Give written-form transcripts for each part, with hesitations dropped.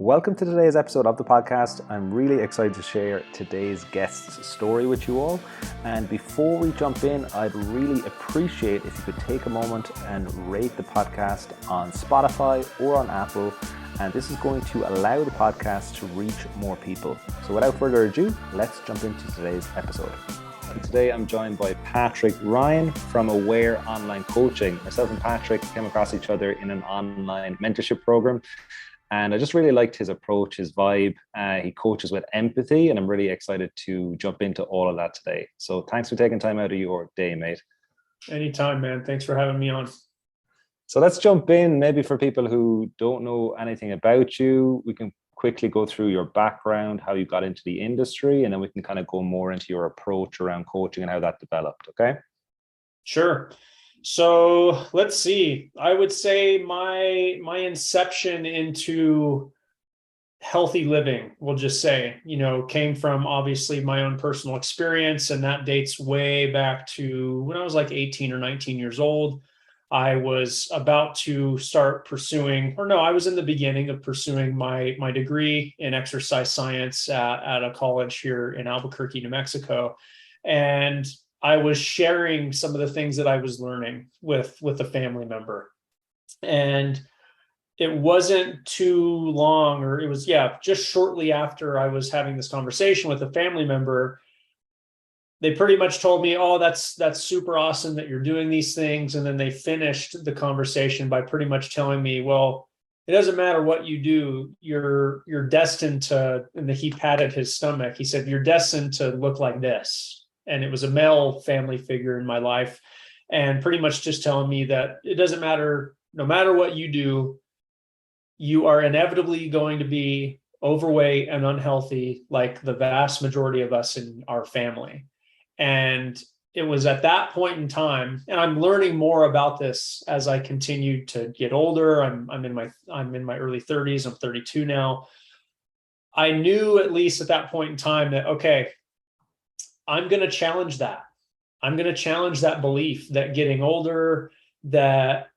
Welcome to today's episode of the podcast. I'm really excited to share today's guest's story with you all. And before we jump in, I'd really appreciate if you could take a moment and rate the podcast on Spotify or on Apple. And this is going to allow the podcast to reach more people. So without further ado, let's jump into today's episode. And today I'm joined by Patrick Ryan from Aware Online Coaching. Myself and Patrick came across each other in an online mentorship program. And I just really liked his approach, his vibe. He coaches with empathy, and I'm really excited to jump into all of that today. So thanks for taking time out of your day, mate. Anytime, man. Thanks for having me on. So let's jump in. Maybe for people who don't know anything about you, we can quickly go through your background, how you got into the industry, and then we can kind of go more into your approach around coaching and how that developed, okay? Sure. So let's see. I would say my inception into healthy living, we'll just say, came from obviously my own personal experience, and that dates way back to when I was like 18 or 19 years old. I was about to start pursuing, or no, I was in the beginning of pursuing my degree in exercise science at a college here in Albuquerque, New Mexico. And I was sharing some of the things that I was learning with a family member. And it wasn't too long, or it was, just shortly after I was having this conversation with a family member, they pretty much told me, oh, that's super awesome that you're doing these things. And then they finished the conversation by pretty much telling me, well, it doesn't matter what you do, you're destined to, and he patted his stomach. He said, you're destined to look like this. And it was a male family figure in my life, and pretty much just telling me that it doesn't matter, no matter what you do, you are inevitably going to be overweight and unhealthy like the vast majority of us in our family. And it was at that point in time, and I'm learning more about this as I continue to get older. I'm in my early 30s. I'm 32 now. I knew at least at that point in time that, okay, I'm going to challenge that. I'm going to challenge that belief that getting older, that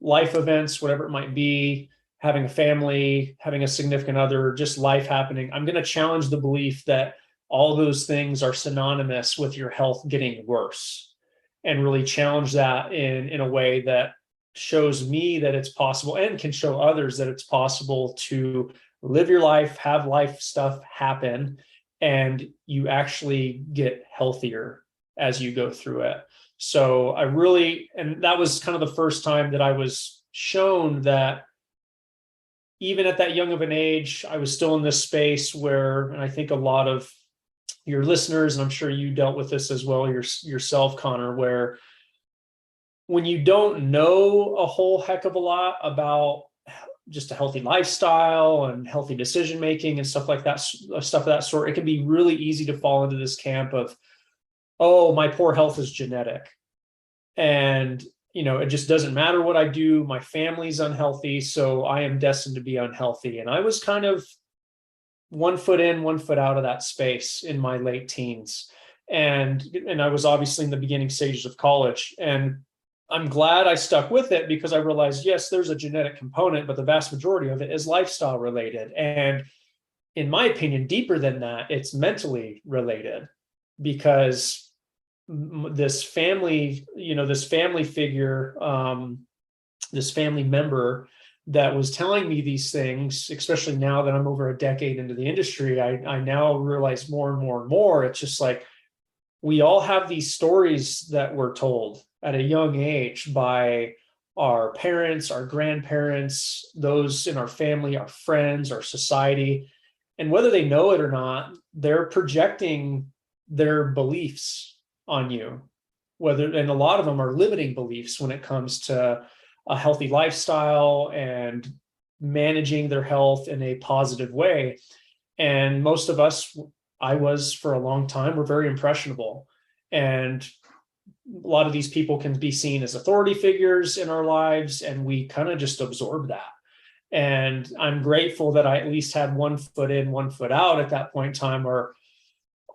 life events, whatever it might be, having a family, having a significant other, just life happening, I'm going to challenge the belief that all those things are synonymous with your health getting worse, and really challenge that in a way that shows me that it's possible, and can show others that it's possible to live your life, have life stuff happen, and you actually get healthier as you go through it. So and that was kind of the first time that I was shown that even at that young of an age, I was still in this space where, and I think a lot of your listeners, and I'm sure you dealt with this as well yourself, Connor, where when you don't know a whole heck of a lot about just a healthy lifestyle and healthy decision making and stuff like that, stuff of that sort, it can be really easy to fall into this camp of, oh, my poor health is genetic. And, it just doesn't matter what I do. My family's unhealthy, so I am destined to be unhealthy. And I was kind of 1 foot in, 1 foot out of that space in my late teens. And I was obviously in the beginning stages of college. And I'm glad I stuck with it, because I realized, yes, there's a genetic component, but the vast majority of it is lifestyle related. And in my opinion, deeper than that, it's mentally related, because this family figure, this family member that was telling me these things, especially now that I'm over a decade into the industry, I now realize more and more and more, it's just like, we all have these stories that we're told at a young age by our parents, our grandparents, those in our family, our friends, our society. And whether they know it or not, they're projecting their beliefs on you. And a lot of them are limiting beliefs when it comes to a healthy lifestyle and managing their health in a positive way. And most of us, I was for a long time, were very impressionable. And a lot of these people can be seen as authority figures in our lives, and we kind of just absorb that. And I'm grateful that I at least had 1 foot in, 1 foot out at that point in time, or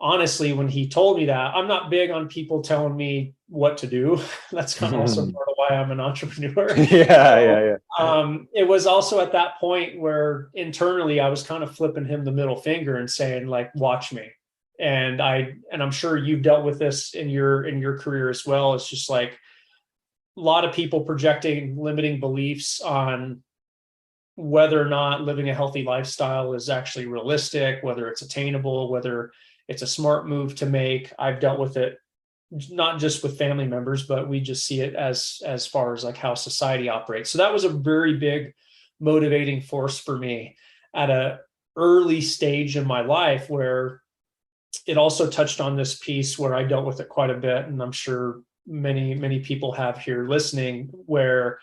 honestly, when he told me that, I'm not big on people telling me what to do. That's kind of also part of why I'm an entrepreneur. Yeah, So, yeah, it was also at that point where internally I was kind of flipping him the middle finger and saying, like, watch me. And I'm sure you've dealt with this in your career as well. It's just like a lot of people projecting limiting beliefs on whether or not living a healthy lifestyle is actually realistic, whether it's attainable, whether it's a smart move to make. I've dealt with it not just with family members, but we just see it as far as like how society operates. So that was a very big motivating force for me at a early stage in my life, where it also touched on this piece where I dealt with it quite a bit, and I'm sure many people have here listening, where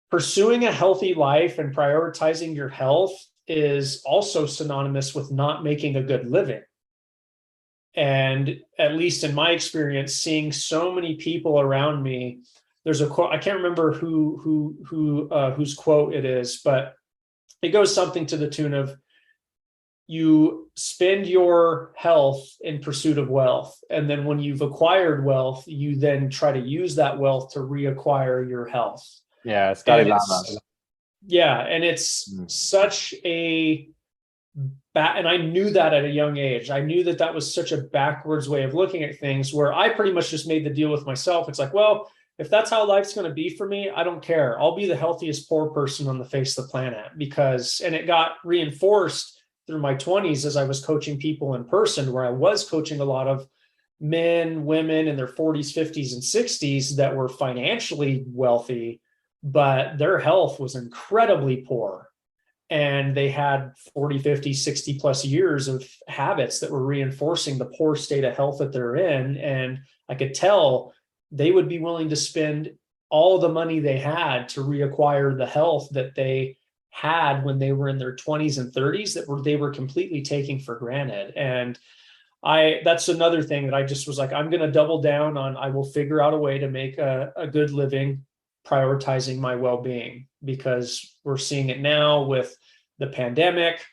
pursuing a healthy life and prioritizing your health is also synonymous with not making a good living. And at least in my experience, seeing so many people around me, there's a quote, I can't remember whose quote it is, but it goes something to the tune of, you spend your health in pursuit of wealth, and then when you've acquired wealth, you then try to use that wealth to reacquire your health. yeah. And Scotty Lama. it's Mm. such a and I knew that at a young age. I knew that that was such a backwards way of looking at things, where I pretty much just made the deal with myself. It's like, well, if that's how life's going to be for me, I don't care. I'll be the healthiest poor person on the face of the planet. Because, and it got reinforced through my 20s as I was coaching people in person, where I was coaching a lot of men, women in their 40s, 50s, and 60s that were financially wealthy, but their health was incredibly poor. And they had 40, 50, 60 plus years of habits that were reinforcing the poor state of health that they're in. And I could tell they would be willing to spend all the money they had to reacquire the health that they had when they were in their 20s and 30s, that they were completely taking for granted. And that's another thing that I just was like, I'm going to double down on. I will figure out a way to make a good living prioritizing my well-being, because we're seeing it now with the pandemic.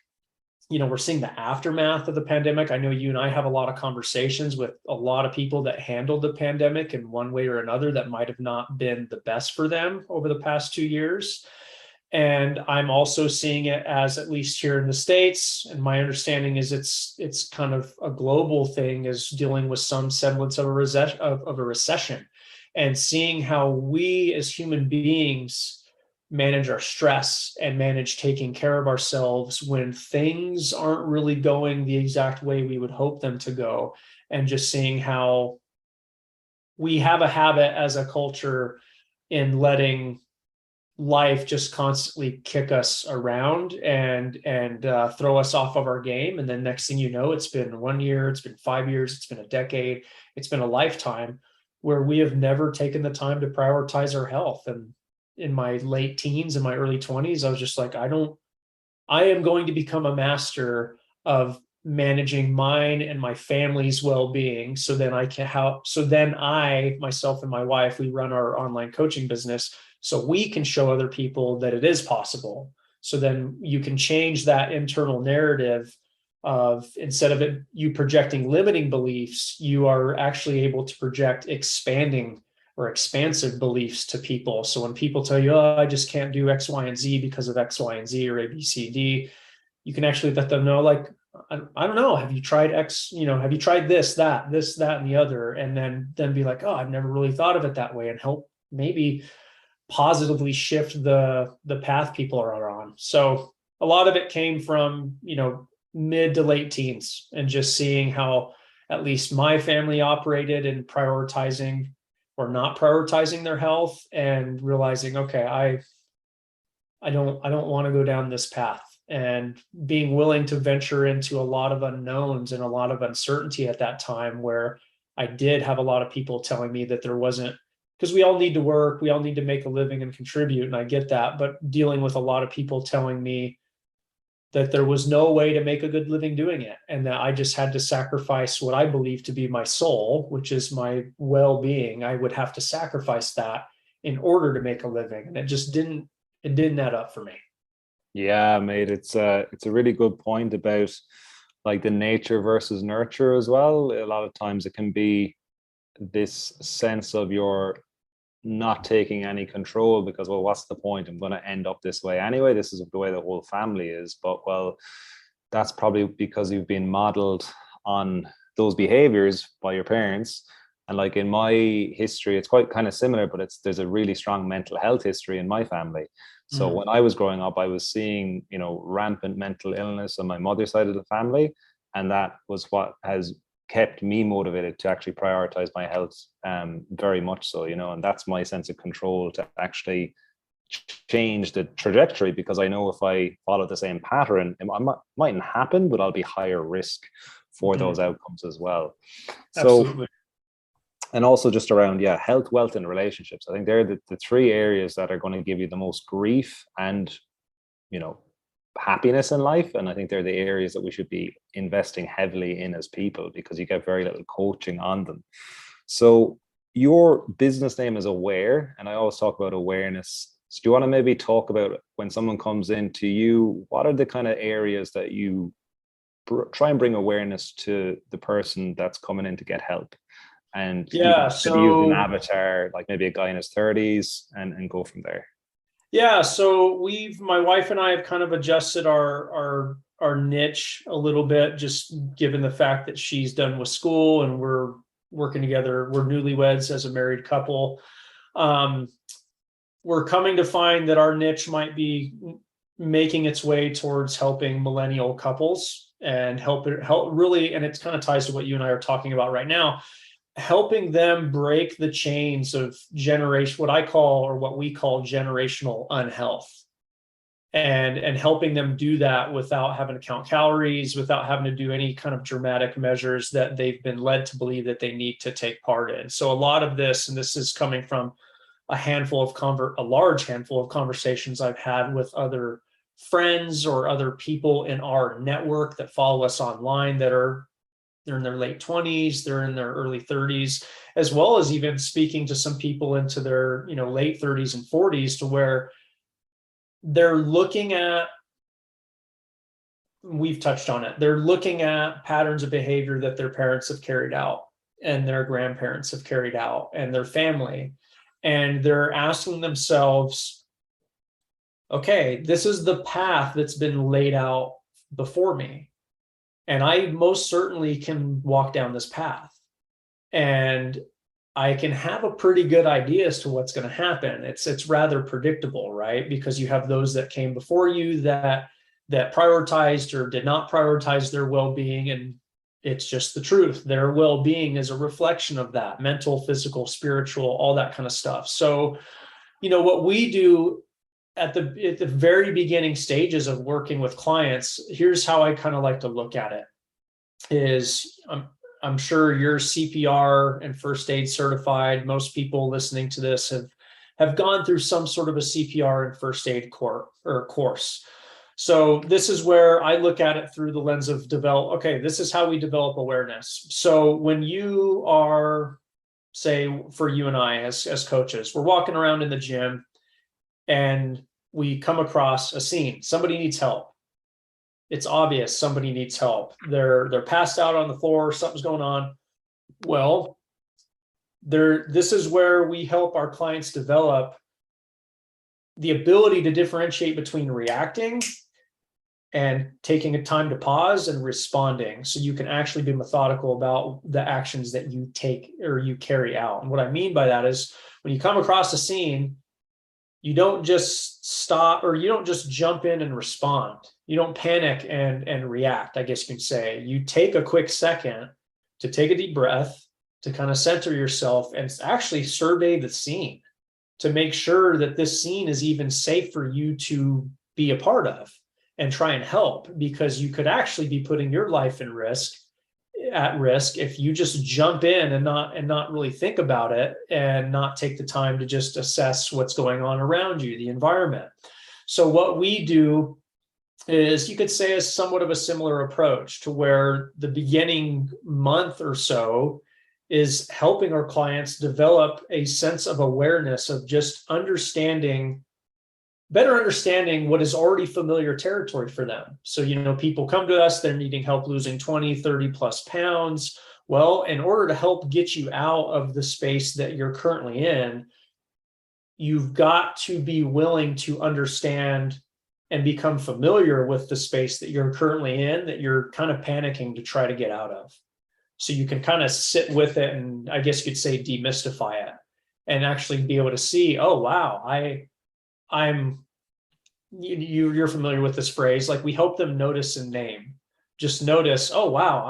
We're seeing the aftermath of the pandemic. I know you and I have a lot of conversations with a lot of people that handled the pandemic in one way or another that might have not been the best for them over the past 2 years. And I'm also seeing it as, at least here in the States, and my understanding is it's kind of a global thing, is dealing with some semblance of a recession, and seeing how we as human beings manage our stress and manage taking care of ourselves when things aren't really going the exact way we would hope them to go. And just seeing how we have a habit as a culture in letting life just constantly kick us around and throw us off of our game. And then next thing you know, it's been 1 year, it's been 5 years, it's been a decade, it's been a lifetime, where we have never taken the time to prioritize our health. And in my late teens and my early 20s, I was just like, I am going to become a master of managing mine and my family's well-being, so then I can help. So then I, myself and my wife, we run our online coaching business, so we can show other people that it is possible. So then you can change that internal narrative of, instead of you projecting limiting beliefs, you are actually able to project expanding or expansive beliefs to people. So when people tell you, oh, I just can't do X, Y, and Z because of X, Y, and Z, or A, B, C, D, you can actually let them know, like, I don't know, have you tried X, have you tried this, that, and the other? And then be like, oh, I've never really thought of it that way, and help maybe positively shift the path people are on. So a lot of it came from, mid to late teens, and just seeing how at least my family operated in prioritizing or not prioritizing their health, and realizing, okay, I don't want to go down this path, and being willing to venture into a lot of unknowns and a lot of uncertainty at that time, where I did have a lot of people telling me that there wasn't, because we all need to work, we all need to make a living and contribute, and I get that, but dealing with a lot of people telling me that there was no way to make a good living doing it, and that I just had to sacrifice what I believe to be my soul, which is my well-being. I would have to sacrifice that in order to make a living, and it didn't add up for me. Yeah, mate, it's a really good point about like the nature versus nurture as well. A lot of times it can be this sense of you're not taking any control because, well, what's the point? I'm going to end up this way anyway. This is the way the whole family is. But, well, that's probably because you've been modeled on those behaviors by your parents. And like in my history, it's quite kind of similar, but there's a really strong mental health history in my family. So Mm. when I was growing up, I was seeing, rampant mental illness on my mother's side of the family. And that was what has kept me motivated to actually prioritize my health, very much so, and that's my sense of control to actually change the trajectory, because I know if I follow the same pattern, it mightn't happen, but I'll be higher risk for Mhm. those outcomes as well. So, Absolutely. and also just around, yeah, health, wealth, and relationships. I think they're the three areas that are going to give you the most grief and, you know, happiness in life. And I think they're the areas that we should be investing heavily in as people, because you get very little coaching on them. So your business name is Aware, and I always talk about awareness. So do you want to maybe talk about, when someone comes into you, what are the kind of areas that you try and bring awareness to the person that's coming in to get help? And you Yeah. can maybe use an So avatar, like maybe a guy in his 30s, and go from there. yeah, so my wife and I have kind of adjusted our niche a little bit, just given the fact that she's done with school and we're working together. We're newlyweds as a married couple. Um, we're coming to find that our niche might be making its way towards helping millennial couples and help really, and it kind of ties to what you and I are talking about right now, helping them break the chains of generation, what I call, or what we call, generational unhealth, and helping them do that without having to count calories, without having to do any kind of dramatic measures that they've been led to believe that they need to take part in. So a lot of this, and this is coming from a large handful of conversations I've had with other friends or other people in our network that follow us online, they're in their late 20s, they're in their early 30s, as well as even speaking to some people into their, late 30s and 40s, to where they're looking at, we've touched on it, they're looking at patterns of behavior that their parents have carried out and their grandparents have carried out and their family. And they're asking themselves, okay, this is the path that's been laid out before me. And I most certainly can walk down this path. And I can have a pretty good idea as to what's going to happen. It's rather predictable, right? Because you have those that came before you that prioritized or did not prioritize their well-being, and it's just the truth. Their well-being is a reflection of that: mental, physical, spiritual, all that kind of stuff. So, what we do at the very beginning stages of working with clients, here's how I kind of like to look at it: is I'm sure you're CPR and first aid certified. Most people listening to this have gone through some sort of a CPR and first aid course. So this is where I look at it through the lens of okay, this is how we develop awareness. So when you are, say, for you and I as coaches, we're walking around in the gym and we come across a scene. Somebody needs help. It's obvious somebody needs help. They're passed out on the floor, something's going on. Well, this is where we help our clients develop the ability to differentiate between reacting and taking a time to pause and responding, so you can actually be methodical about the actions that you take or you carry out. And what I mean by that is, when you come across a scene, you don't just stop, or you don't just jump in and respond. You don't panic and react, I guess you can say. You take a quick second to take a deep breath, to kind of center yourself and actually survey the scene, to make sure that this scene is even safe for you to be a part of and try and help, because you could actually be putting your life at risk if you just jump in and not really think about it, and not take the time to just assess what's going on around you, the environment. So what we do is, you could say, is somewhat of a similar approach, to where the beginning month or so is helping our clients develop a sense of awareness of just understanding better understanding what is already familiar territory for them. So, people come to us, they're needing help losing 20, 30 plus pounds. Well, in order to help get you out of the space that you're currently in, you've got to be willing to understand and become familiar with the space that you're currently in, that you're kind of panicking to try to get out of. So you can kind of sit with it and, I guess you could say, demystify it and actually be able to see, oh, wow, I'm you're familiar with this phrase, like we help them notice and name. Just notice, oh wow,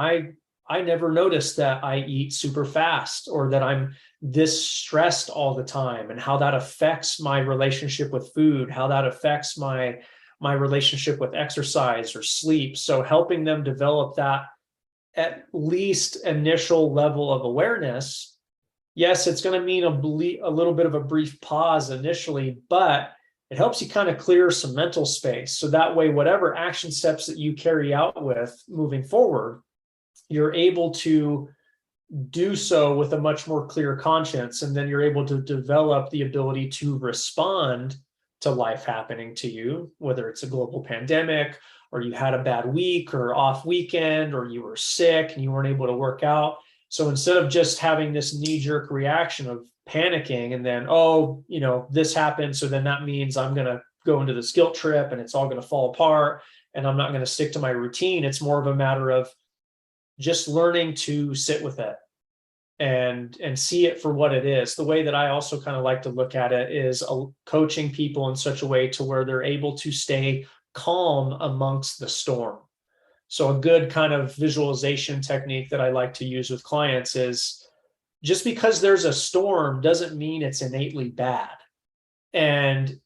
I never noticed that I eat super fast, or that I'm this stressed all the time, and how that affects my relationship with food, how that affects my relationship with exercise or sleep. So helping them develop that at least initial level of awareness. Yes, it's going to mean a little bit of a brief pause initially, but it helps you kind of clear some mental space. So that way, whatever action steps that you carry out with moving forward, you're able to do so with a much more clear conscience. And then you're able to develop the ability to respond to life happening to you, whether it's a global pandemic, or you had a bad week or off weekend, or you were sick and you weren't able to work out. So instead of just having this knee-jerk reaction of panicking and then, oh, this happened, so then that means I'm going to go into this guilt trip and it's all going to fall apart and I'm not going to stick to my routine. It's more of a matter of just learning to sit with it and see it for what it is. The way that I also kind of like to look at it is coaching people in such a way to where they're able to stay calm amongst the storm. So a good kind of visualization technique that I like to use with clients is, just because there's a storm doesn't mean it's innately bad. And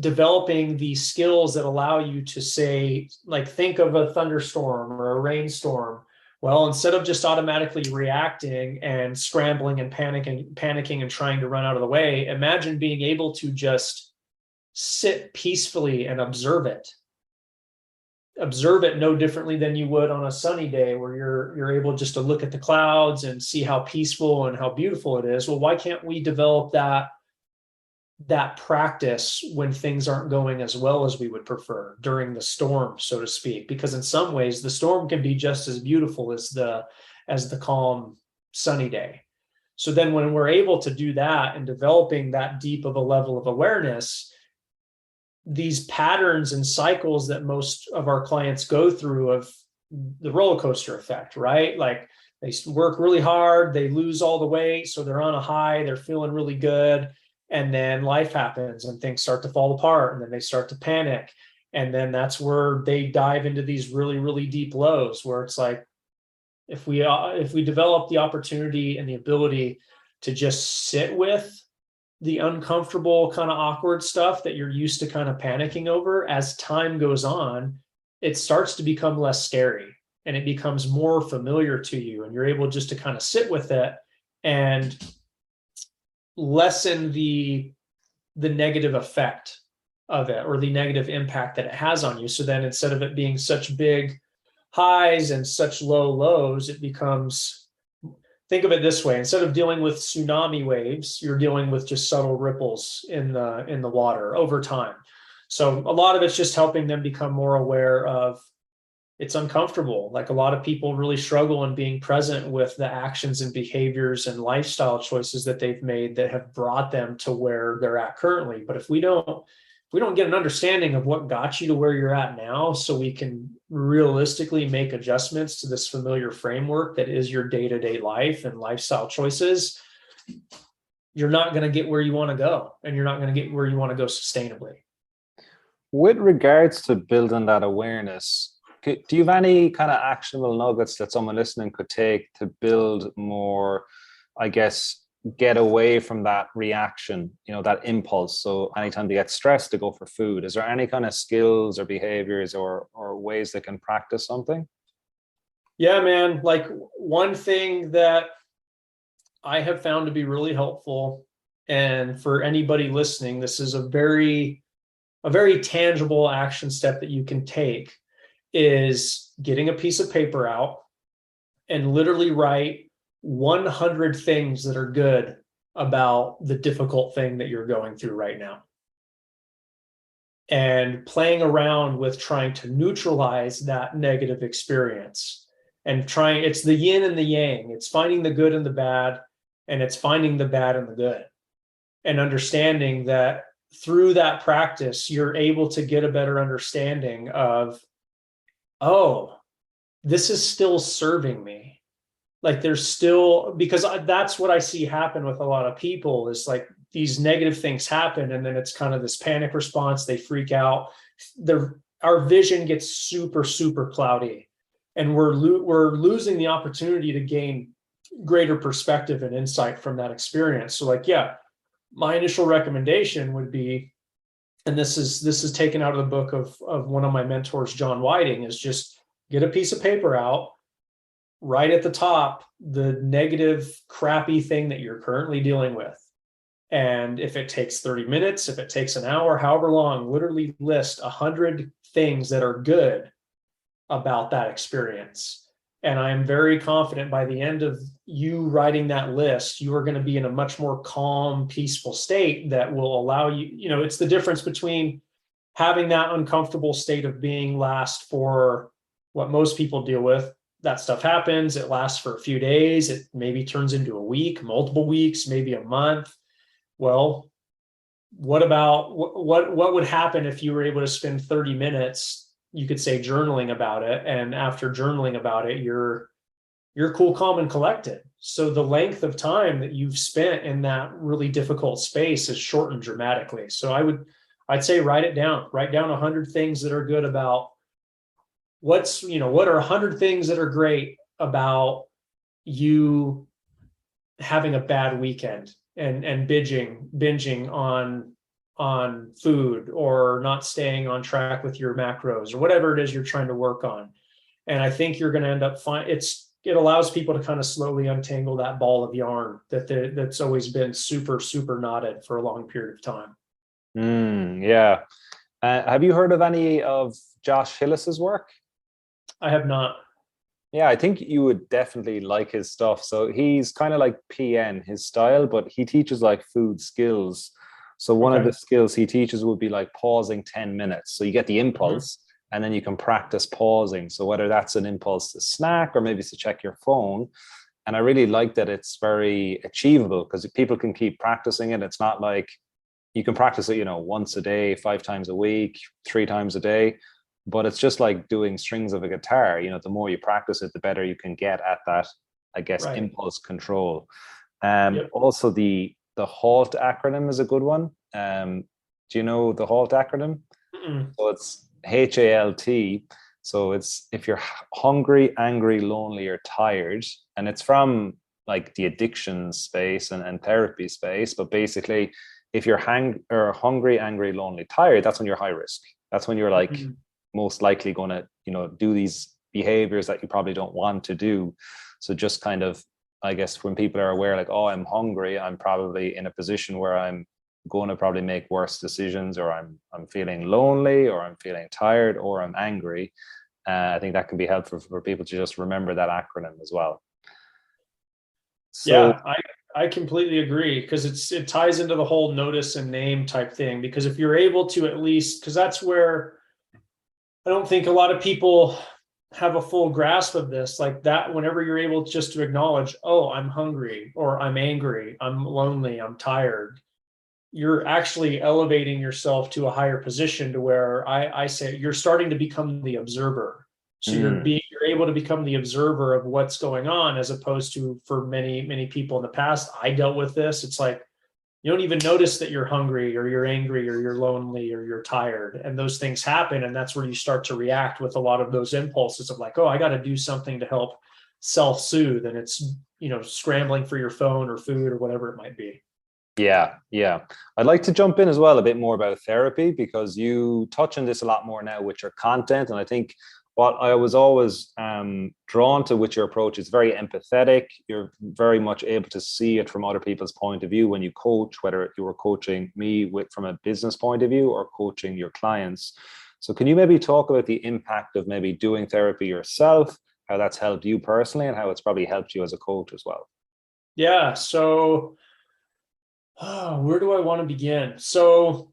developing the skills that allow you to say, like, think of a thunderstorm or a rainstorm. Well, instead of just automatically reacting and scrambling and panicking and trying to run out of the way, imagine being able to just sit peacefully and observe it no differently than you would on a sunny day, where you're able just to look at the clouds and see how peaceful and how beautiful it is. Well, why can't we develop that practice when things aren't going as well as we would prefer during the storm, so to speak? Because in some ways the storm can be just as beautiful as the calm sunny day. So then when we're able to do that and developing that deep of a level of awareness, these patterns and cycles that most of our clients go through of the roller coaster effect, right? Like, they work really hard, they lose all the weight, so they're on a high, they're feeling really good. And then life happens and things start to fall apart, and then they start to panic. And then that's where they dive into these really, really deep lows, where it's like, if we develop the opportunity and the ability to just sit with the uncomfortable, kind of awkward stuff that you're used to kind of panicking over, as time goes on, it starts to become less scary and it becomes more familiar to you. And you're able just to kind of sit with it and lessen the negative effect of it, or the negative impact that it has on you. So then, instead of it being such big highs and such low lows, it becomes, think of it this way: instead of dealing with tsunami waves, you're dealing with just subtle ripples in the water over time. So a lot of it's just helping them become more aware of, it's uncomfortable. Like, a lot of people really struggle in being present with the actions and behaviors and lifestyle choices that they've made that have brought them to where they're at currently. But if we don't get an understanding of what got you to where you're at now, so we can realistically make adjustments to this familiar framework that is your day-to-day life and lifestyle choices, you're not going to get where you want to go, and you're not going to get where you want to go sustainably. With regards to building that awareness, do you have any kind of actionable nuggets that someone listening could take to build more, I guess, get away from that reaction, that impulse? So anytime they get stressed, to go for food. Is there any kind of skills or behaviors or ways they can practice something? Yeah, man. Like, one thing that I have found to be really helpful, and for anybody listening, this is a very tangible action step that you can take, is getting a piece of paper out and literally write 100 things that are good about the difficult thing that you're going through right now. and playing around with trying to neutralize that negative experience and trying, it's the yin and the yang. It's finding the good and the bad, and it's finding the bad and the good, and understanding that through that practice, you're able to get a better understanding of, oh, this is still serving me. Like there's still, because that's what I see happen with a lot of people is like these negative things happen, and then it's kind of this panic response. They freak out. Our vision gets super, super cloudy, and we're losing the opportunity to gain greater perspective and insight from that experience. So like, yeah, my initial recommendation would be, and this is taken out of the book of one of my mentors, John Whiting, is just get a piece of paper out, right at the top, the negative, crappy thing that you're currently dealing with. And if it takes 30 minutes, if it takes an hour, however long, literally list 100 things that are good about that experience. And I'm very confident by the end of you writing that list, you are going to be in a much more calm, peaceful state that will allow you, it's the difference between having that uncomfortable state of being last for what most people deal with. That stuff happens. It lasts for a few days. It maybe turns into a week, multiple weeks, maybe a month. Well, what about what would happen if you were able to spend 30 minutes, you could say, journaling about it, and after journaling about it, you're cool, calm, and collected. So the length of time that you've spent in that really difficult space is shortened dramatically. So I'd say write it down. Write down 100 things that are good about what are 100 things that are great about you having a bad weekend and binging on food, or not staying on track with your macros, or whatever it is you're trying to work on. And I think you're going to end up it allows people to kind of slowly untangle that ball of yarn that's always been super, super knotted for a long period of time. Yeah. Have you heard of any of Josh Hillis's work? I have not. Yeah, I think you would definitely like his stuff. So he's kind of like PN, his style, but he teaches like food skills. So one of Okay. the skills he teaches would be like pausing 10 minutes. So you get the Mhm. impulse and then you can practice pausing. So whether that's an impulse to snack or maybe to check your phone. And I really like that it's very achievable because people can keep practicing it. It's not like you can practice it, once a day, 5 times a week, 3 times a day, but it's just like doing strings of a guitar. The more you practice it, the better you can get at that, I guess, Right. impulse control. Yep. Also the halt acronym is a good one. Do you know the halt acronym? Mm-mm. So it's HALT. So it's if you're hungry, angry, lonely, or tired, and it's from like the addiction space and therapy space. But basically, if you're hungry, angry, lonely, tired, that's when you're high risk. That's when you're like Mm-mm. most likely going to, do these behaviors that you probably don't want to do. So just kind of, I guess, when people are aware, like, oh, I'm hungry, I'm probably in a position where I'm going to probably make worse decisions, or I'm feeling lonely, or I'm feeling tired, or I'm angry. I think that can be helpful for people to just remember that acronym as well. So Yeah, I completely agree, because it ties into the whole notice and name type thing. Because if you're able to, at least, because that's where I don't think a lot of people have a full grasp of this, like that, whenever you're able just to acknowledge, oh, I'm hungry, or I'm angry, I'm lonely, I'm tired, you're actually elevating yourself to a higher position, to where I say you're starting to become the observer. So mm, you're able to become the observer of what's going on, as opposed to, for many people in the past, I dealt with this. It's like you don't even notice that you're hungry, or you're angry, or you're lonely, or you're tired, and those things happen, and that's where you start to react with a lot of those impulses of like, oh, I got to do something to help self-soothe, and it's scrambling for your phone or food or whatever it might be. yeah, yeah. I'd like to jump in as well a bit more about therapy, because you touch on this a lot more now with your content. And I think what I was always drawn to with your approach is very empathetic. You're very much able to see it from other people's point of view when you coach, whether you were coaching me from a business point of view or coaching your clients. So can you maybe talk about the impact of maybe doing therapy yourself, how that's helped you personally, and how it's probably helped you as a coach as well? Yeah. So, where do I want to begin? So,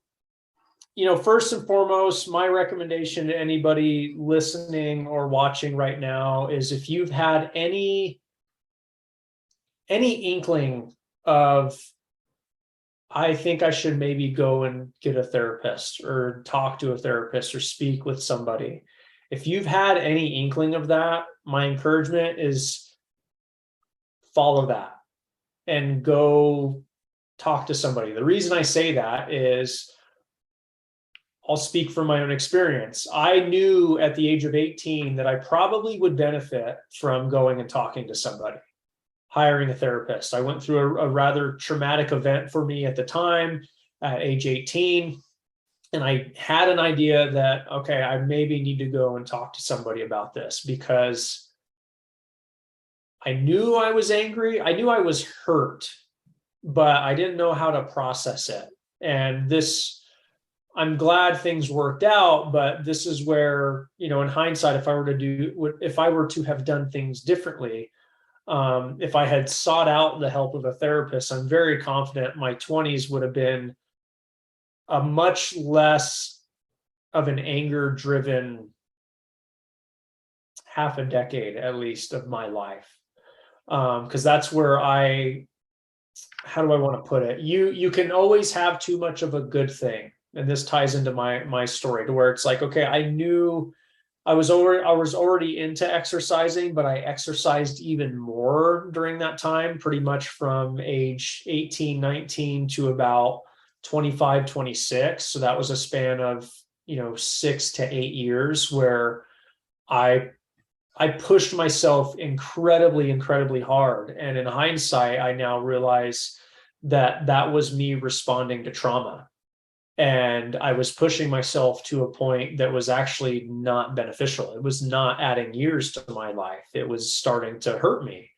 first and foremost, my recommendation to anybody listening or watching right now is if you've had any inkling of, I think I should maybe go and get a therapist or talk to a therapist or speak with somebody. If you've had any inkling of that, my encouragement is follow that and go talk to somebody. The reason I say that is I'll speak from my own experience. I knew at the age of 18 that I probably would benefit from going and talking to somebody, hiring a therapist. I went through a rather traumatic event for me at the time at age 18. And I had an idea that, okay, I maybe need to go and talk to somebody about this because I knew I was angry. I knew I was hurt, but I didn't know how to process it. And I'm glad things worked out, but this is where, in hindsight, if I were to have done things differently, if I had sought out the help of a therapist, I'm very confident my 20s would have been a much less of an anger driven half a decade, at least, of my life. Because that's where how do I want to put it? You can always have too much of a good thing. And this ties into my story to where it's like, okay, I knew I was already into exercising, but I exercised even more during that time, pretty much from age 18, 19 to about 25, 26. So that was a span of, 6 to 8 years where I pushed myself incredibly, incredibly hard. And in hindsight, I now realize that that was me responding to trauma. And I was pushing myself to a point that was actually not beneficial. It was not adding years to my life. It was starting to hurt me.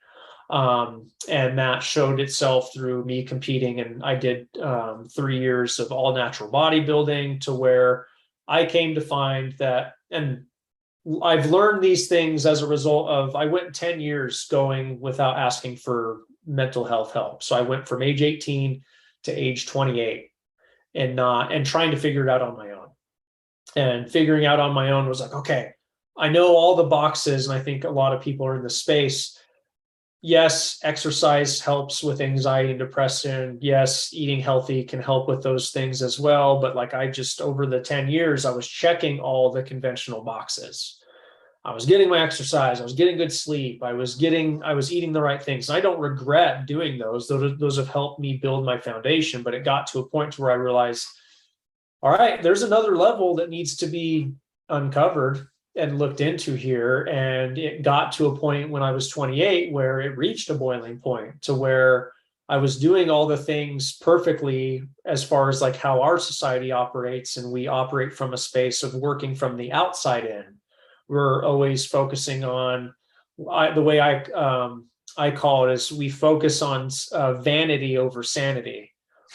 And that showed itself through me competing. And I did 3 years of all natural bodybuilding to where I came to find that, and I've learned these things as a result of, I went 10 years going without asking for mental health help. So I went from age 18 to age 28 and trying to figure it out on my own. And figuring out on my own was like, okay, I know all the boxes. And I think a lot of people are in the space. Yes, exercise helps with anxiety and depression. Yes, eating healthy can help with those things as well. But like over the 10 years, I was checking all the conventional boxes. I was getting my exercise. I was getting good sleep. I was eating the right things. And I don't regret doing those. Those have helped me build my foundation. But it got to a point to where I realized, all right, there's another level that needs to be uncovered and looked into here. And it got to a point when I was 28 where it reached a boiling point to where I was doing all the things perfectly as far as like how our society operates. And we operate from a space of working from the outside in. We're always focusing on the way I call it is we focus on vanity over sanity.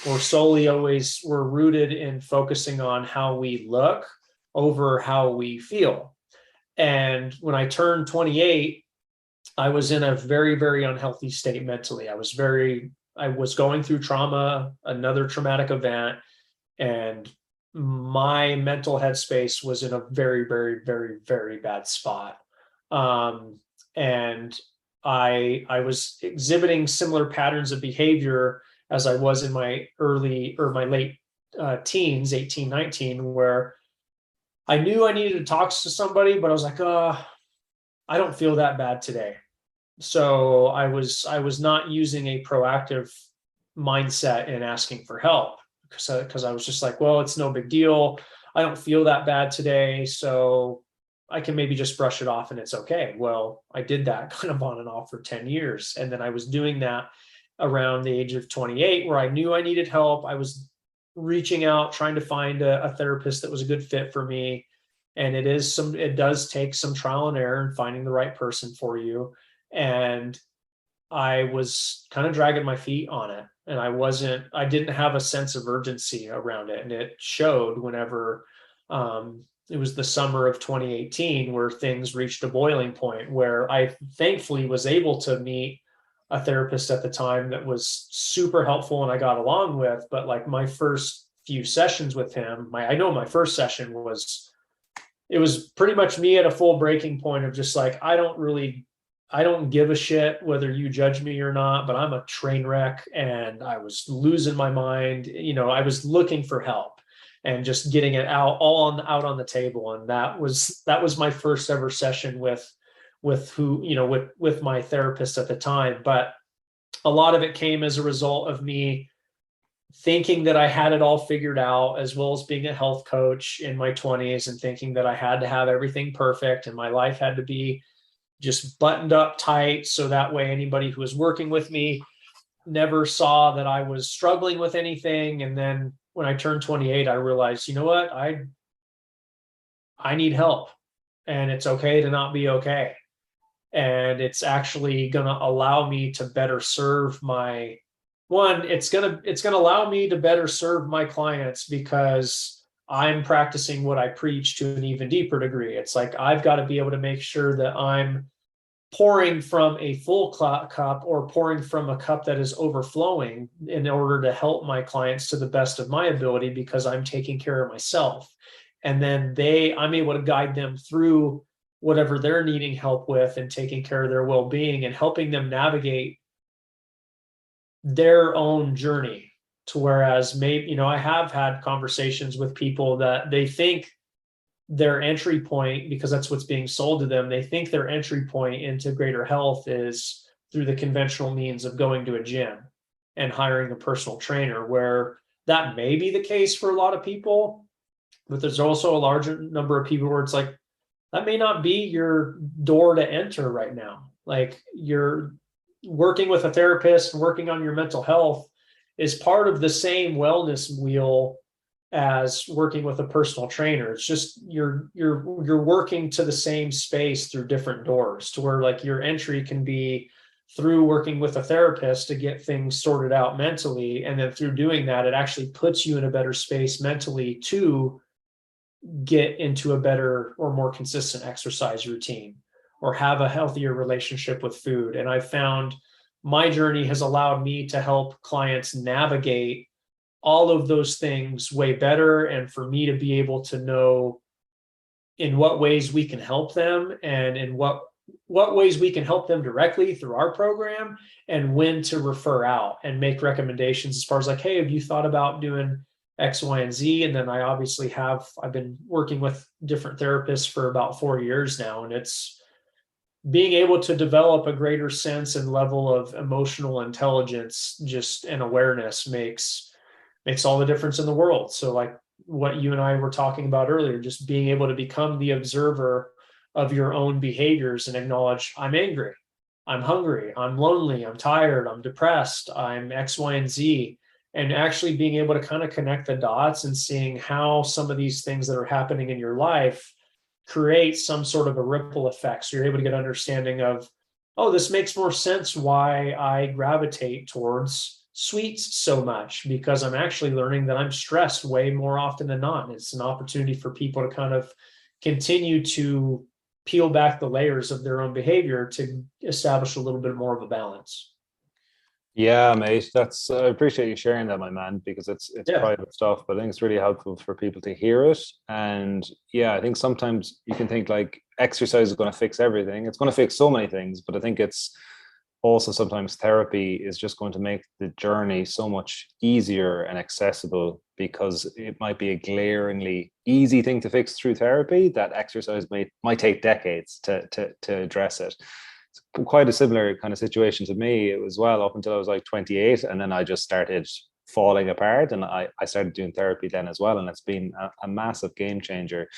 We're rooted in focusing on how we look over how we feel. And when I turned 28, I was in a very, very unhealthy state mentally. I was going through trauma, another traumatic event, and my mental headspace was in a very, very, very, very bad spot. And I was exhibiting similar patterns of behavior as I was in my late teens, 18, 19, where I knew I needed to talk to somebody, but I was like, I don't feel that bad today. So I was not using a proactive mindset in asking for help because I was just like, well, it's no big deal. I don't feel that bad today, so I can maybe just brush it off and it's okay. Well, I did that kind of on and off for 10 years. And then I was doing that around the age of 28 where I knew I needed help. I was reaching out, trying to find a therapist that was a good fit for me. And it does take some trial and error in finding the right person for you. And I was kind of dragging my feet on it. And I didn't have a sense of urgency around it. And it showed whenever it was the summer of 2018 where things reached a boiling point where I thankfully was able to meet a therapist at the time that was super helpful and I got along with. But like my first few sessions with him, I know my first session was, it was pretty much me at a full breaking point of just like, I don't give a shit whether you judge me or not, but I'm a train wreck and I was losing my mind. I was looking for help and just getting it out on the table. And that was my first ever session with my therapist at the time. But a lot of it came as a result of me thinking that I had it all figured out, as well as being a health coach in my 20s and thinking that I had to have everything perfect and my life had to be just buttoned up tight. So that way, anybody who was working with me never saw that I was struggling with anything. And then when I turned 28, I realized, you know what? I need help, and it's okay to not be okay. And it's actually going to allow me to better serve it's going to allow me to better serve my clients, because I'm practicing what I preach to an even deeper degree. It's like, I've got to be able to make sure that I'm pouring from a full cup or pouring from a cup that is overflowing in order to help my clients to the best of my ability, because I'm taking care of myself. And then I'm able to guide them through whatever they're needing help with and taking care of their well-being and helping them navigate their own journey. To whereas maybe, I have had conversations with people that they think their entry point, because that's what's being sold to them, they think their entry point into greater health is through the conventional means of going to a gym and hiring a personal trainer, where that may be the case for a lot of people. But there's also a larger number of people where it's like, that may not be your door to enter right now. Like, you're working with a therapist and working on your mental health is part of the same wellness wheel as working with a personal trainer. It's just you're working to the same space through different doors, to where like your entry can be through working with a therapist to get things sorted out mentally, and then through doing that, it actually puts you in a better space mentally to get into a better or more consistent exercise routine or have a healthier relationship with food. And I found my journey has allowed me to help clients navigate all of those things way better, and for me to be able to know in what ways we can help them, and in what ways we can help them directly through our program, and when to refer out and make recommendations as far as like, hey, have you thought about doing X, Y, and Z? And then I've been working with different therapists for about 4 years now, and it's being able to develop a greater sense and level of emotional intelligence just and awareness makes all the difference in the world. So like what you and I were talking about earlier, just being able to become the observer of your own behaviors and acknowledge, I'm angry, I'm hungry, I'm lonely, I'm tired, I'm depressed, I'm X, Y, and Z. And actually being able to kind of connect the dots and seeing how some of these things that are happening in your life create some sort of a ripple effect. So you're able to get understanding of, oh, this makes more sense why I gravitate towards sweets so much, because I'm actually learning that I'm stressed way more often than not. And it's an opportunity for people to kind of continue to peel back the layers of their own behavior to establish a little bit more of a balance. Yeah, mate. I appreciate you sharing that, my man, because it's Yeah. private stuff, but I think it's really helpful for people to hear it. And yeah, I think sometimes you can think like exercise is going to fix everything. It's going to fix so many things, but I think it's also sometimes therapy is just going to make the journey so much easier and accessible, because it might be a glaringly easy thing to fix through therapy that exercise might take decades to address it. Quite a similar kind of situation to me as well, up until I was like 28, and then I just started falling apart, and I started doing therapy then as well, and it's been a massive game changer.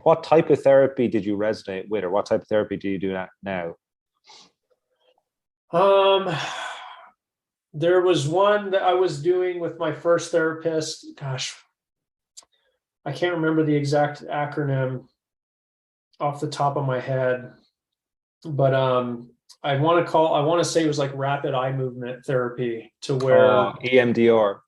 What type of therapy did you resonate with, or what type of therapy do you do now? There was one that I was doing with my first therapist. Gosh, I can't remember the exact acronym off the top of my head, but I want to say it was like rapid eye movement therapy, to where, EMDR.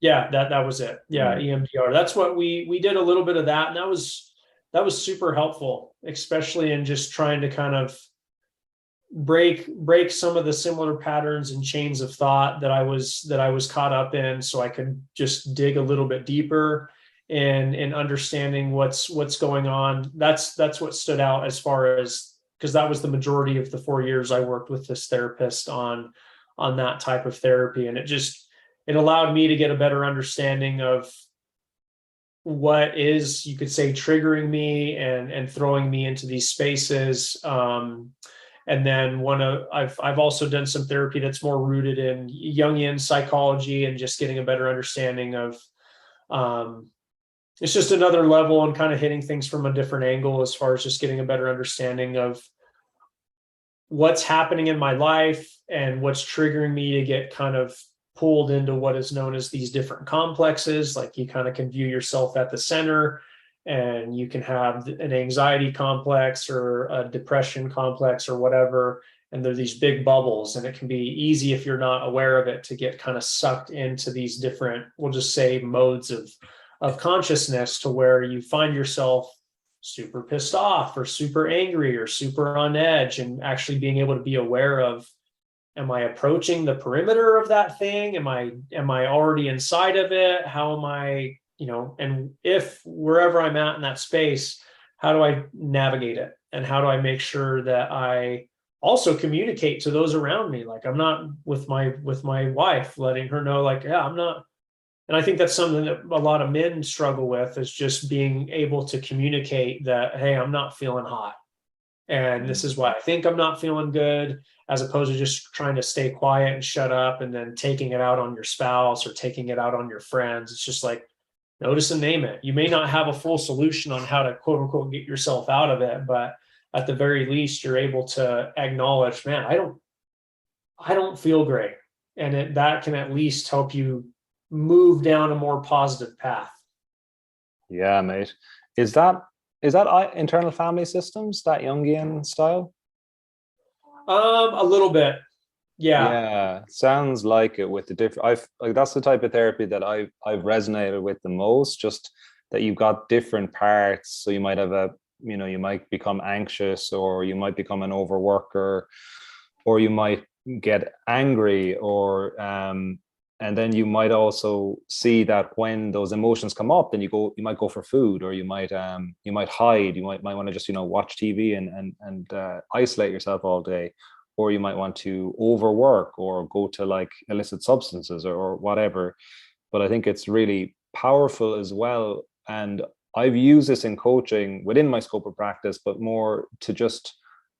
yeah, that was it. Yeah, Mm. EMDR. That's what we did a little bit of that, and that was super helpful, especially in just trying to kind of break some of the similar patterns and chains of thought that I was caught up in, so I could just dig a little bit deeper in understanding what's going on. That's what stood out, as far as, because that was the majority of the 4 years I worked with this therapist on that type of therapy. And it allowed me to get a better understanding of what is, you could say, triggering me and throwing me into these spaces. And then I've also done some therapy that's more rooted in Jungian psychology, and just getting a better understanding of, it's just another level, and kind of hitting things from a different angle, as far as just getting a better understanding of what's happening in my life and what's triggering me to get kind of pulled into what is known as these different complexes. Like, you kind of can view yourself at the center, and you can have an anxiety complex or a depression complex or whatever. And they're these big bubbles, and it can be easy, if you're not aware of it, to get kind of sucked into these different, we'll just say, modes of consciousness, to where you find yourself super pissed off or super angry or super on edge, and actually being able to be aware of, am I approaching the perimeter of that thing? Am I already inside of it? How am I, and if wherever I'm at in that space, how do I navigate it? And how do I make sure that I also communicate to those around me? Like, I'm not with my wife, letting her know, like, yeah, I'm not. And I think that's something that a lot of men struggle with, is just being able to communicate that, hey, I'm not feeling hot, and this is why I think I'm not feeling good, as opposed to just trying to stay quiet and shut up, and then taking it out on your spouse or taking it out on your friends. It's just like, notice and name it. You may not have a full solution on how to, quote unquote, get yourself out of it, but at the very least, you're able to acknowledge, man, I don't feel great. And that can at least help you move down a more positive path. Yeah, mate. Is that internal family systems, that Jungian style? A little bit. Yeah. Yeah, sounds like it, with the different. I've like that's the type of therapy that I've resonated with the most. Just that you've got different parts. So you might have you might become anxious, or you might become an overworker, or you might get angry, or and then you might also see that when those emotions come up, then you might go for food, or you might hide, might want to just watch TV and isolate yourself all day, or you might want to overwork or go to like illicit substances, or whatever. But I think it's really powerful as well. And I've used this in coaching within my scope of practice, but more to just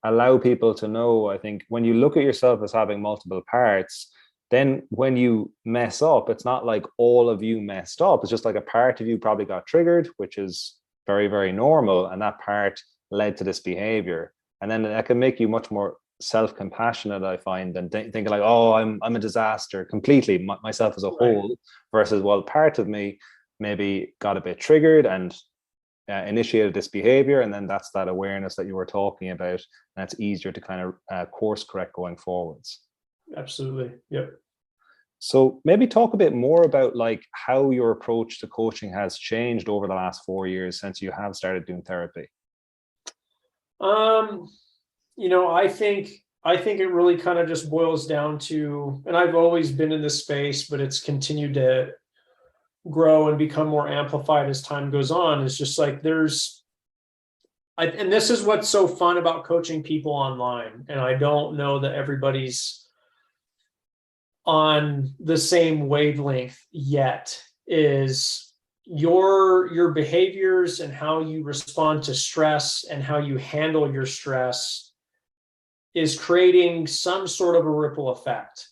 allow people to know, I think, when you look at yourself as having multiple parts, then when you mess up, it's not like all of you messed up. It's just like a part of you probably got triggered, which is very, very normal. And that part led to this behavior. And then that can make you much more self-compassionate, I find, than thinking like, oh, I'm a disaster completely, myself as a whole, versus, well, part of me maybe got a bit triggered and initiated this behavior, and then that's that awareness that you were talking about, and it's easier to kind of course correct going forwards. Absolutely. Yep. So maybe talk a bit more about like how your approach to coaching has changed over the last 4 years since you have started doing therapy. I think it really kind of just boils down to, and I've always been in this space, but it's continued to grow and become more amplified as time goes on. It's just like and this is what's so fun about coaching people online. And I don't know that everybody's on the same wavelength yet, is your behaviors and how you respond to stress and how you handle your stress is creating some sort of a ripple effect.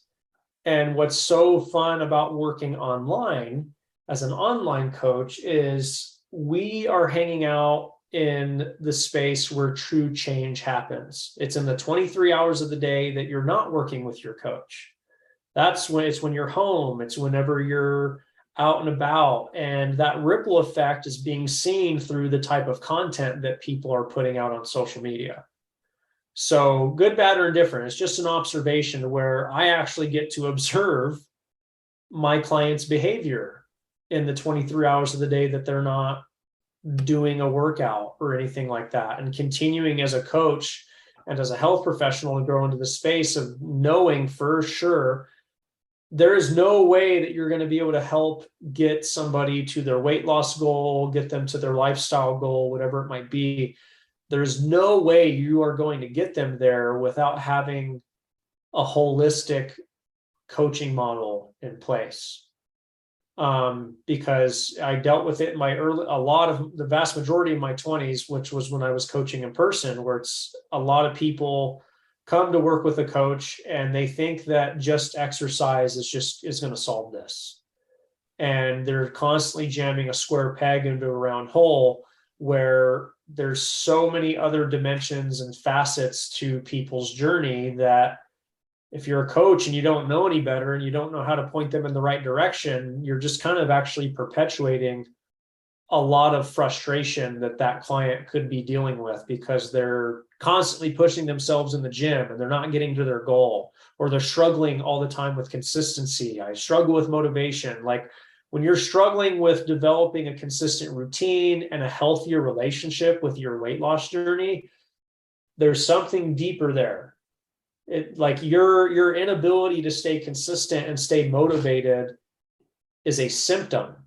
And what's so fun about working online as an online coach is we are hanging out in the space where true change happens. It's in the 23 hours of the day that you're not working with your coach. That's when you're home. It's whenever you're out and about. And that ripple effect is being seen through the type of content that people are putting out on social media. So good, bad, or indifferent. It's just an observation to where I actually get to observe my client's behavior in the 23 hours of the day that they're not doing a workout or anything like that. And continuing as a coach and as a health professional to grow into the space of knowing for sure there is no way that you're going to be able to help get somebody to their weight loss goal, get them to their lifestyle goal, whatever it might be. There's no way you are going to get them there without having a holistic coaching model in place. Because I dealt with it in the vast majority of my 20s, which was when I was coaching in person, where it's a lot of people come to work with a coach and they think that just exercise is going to solve this. And they're constantly jamming a square peg into a round hole, where there's so many other dimensions and facets to people's journey that if you're a coach and you don't know any better and you don't know how to point them in the right direction, you're just kind of actually perpetuating a lot of frustration that client could be dealing with, because they're constantly pushing themselves in the gym and they're not getting to their goal, or they're struggling all the time with consistency. I struggle with motivation. Like, when you're struggling with developing a consistent routine and a healthier relationship with your weight loss journey, there's something deeper there. Like your inability to stay consistent and stay motivated is a symptom.